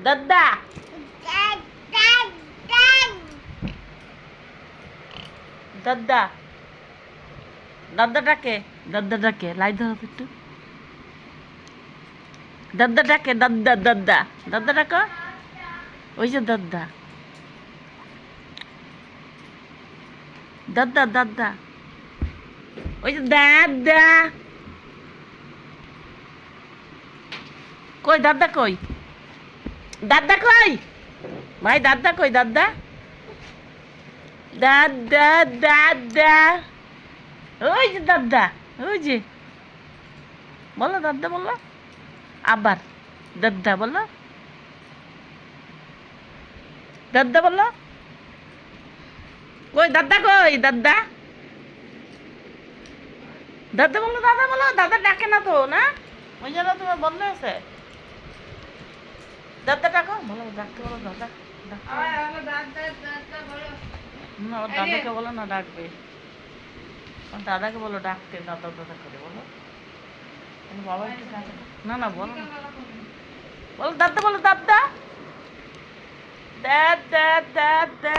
দাদা দাদা দাদাটাকে দাদাটাকে লাই ধরো তো একটু দাদাটাকে দাদা দাদা দাদাটাকে ওই যে দাদা দাদা দাদা ওই যে দাদা কই দাদা কই দাদা কই ভাই দাদা কই দাদা দাদা দাদা ওই যে দাদা ওই যে বলো দাদা বলো আবার দাদা বলো দাদা বলো কই দাদা কই দাদা দাদা বলো দাদা ডাকে না তো না ওই জন্য তুমি বললে আছে দাদা ডাকো বলো ডাকতে বলো দাদা না ওর দাদাকে বলো না ডাকবে ওর দাদাকে বলো ডাকতে দাদা দাদা করে বলো বাবা একটু ডাকে না না বলো বলো দাদা দাদা দাদা দাদা